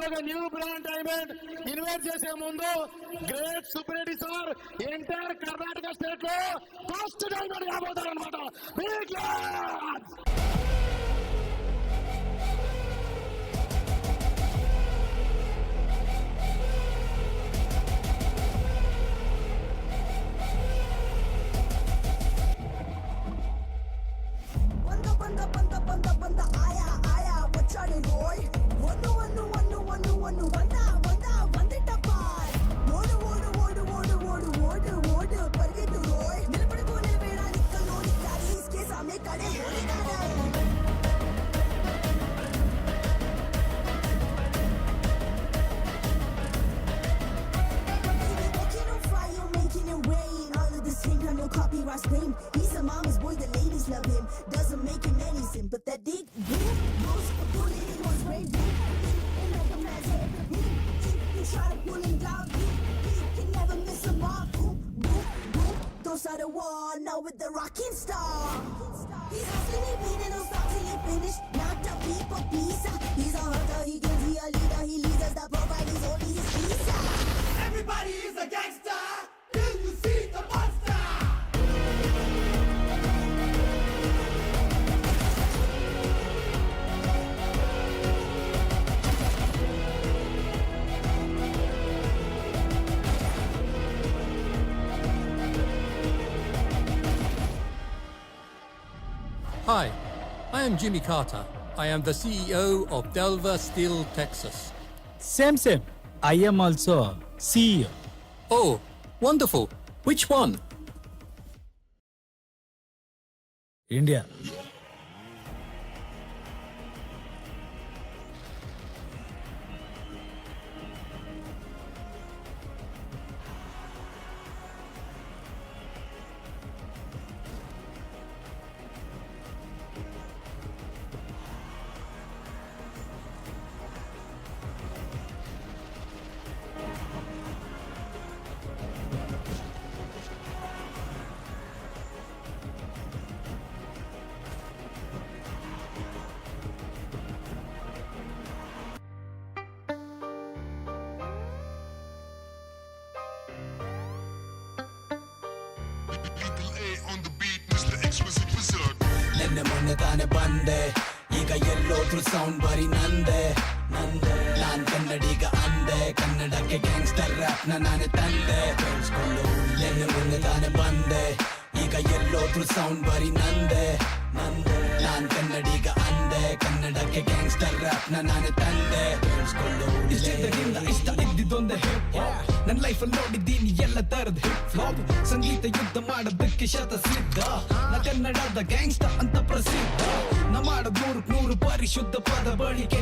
ఒక new brand diamond invite చేసే ముందు great Subreddy sir entire Karnataka state లో ఫస్ట్ డైమండ్ కాబోతారు అనమాట. He's a mama's boy, the ladies love him. Doesn't make him any sin, but that dig boom, knows a bullet, it was great. And like a man's head, you try to pull him down, he can never miss a mark. Boom, boom, boom, those are the wall, now with the rocking star. He's hustling, he beating, don't stop till he finish. Not a people pizza. He's a hunter, he gives, he a leader, he leads us, the provide is only his pizza. Everybody is a gangster till you see the monster. Hi, I am Jimmy Carter. I am the CEO of Delver Steel, Texas. Same. I am also CEO. Oh, wonderful. Which one? India. ನಿನ್ನೆ ಮೊನ್ನೆ ತಾನೆ ಬಂದೆ ಈಗ ಎಲ್ಲೋದ್ರು sound ಬರೀ ನಂದೆ ನಾನ್ ಕನ್ನಡಿಗ ಅಂದೆ ಕನ್ನಡಕ್ಕೆ gangster rap ನಾನೇ ತಂದೆ ಕೇಳಿಸ್ಕೊಂಡು ನಿನ್ನೆ ಮೊನ್ನೆ ತಾನೆ ಬಂದೆ ಈಗ ಎಲ್ಲೋದ್ರು ಸೌಂಡ್ ಬರೀ ನಂದೆ ನಾನ್ ಕನ್ನಡಿಗ ಅಂದೆ ಕನ್ನಡಕ್ಕೆ ಗ್ಯಾಂಗ್ಸ್ಟರ್ ರ್ಯಾಪ್ ನಾನೇ ತಂದೆ ಕೇಳಿಸ್ಕೊಂಡು ಇಷ್ಟದಿಂದ ಇಷ್ಟ ಇದ್ದಿದ್ದೊಂದೇ ಹಿಪ್ ನನ್ನ ಲೈಫಲ್ಲಿ ನೋಡಿದ್ದೀನಿ ಎಲ್ಲ ತರದ ಹಿಪ್ ಫ್ಲಾಪ್ ಸಂಗೀತ ಯುದ್ಧ ಮಾಡೋದಕ್ಕೆ ಶತಸಿದ್ಧ ನಾ ಕನ್ನಡದ ಗ್ಯಾಂಗ್ಸ್ಟರ್ ಅಂತ ಪ್ರಸಿದ್ಧ ನಾ ಮಾಡೋದ್ 100 ಪರಿಶುದ್ಧ ಪದ ಬಳಿಕೆ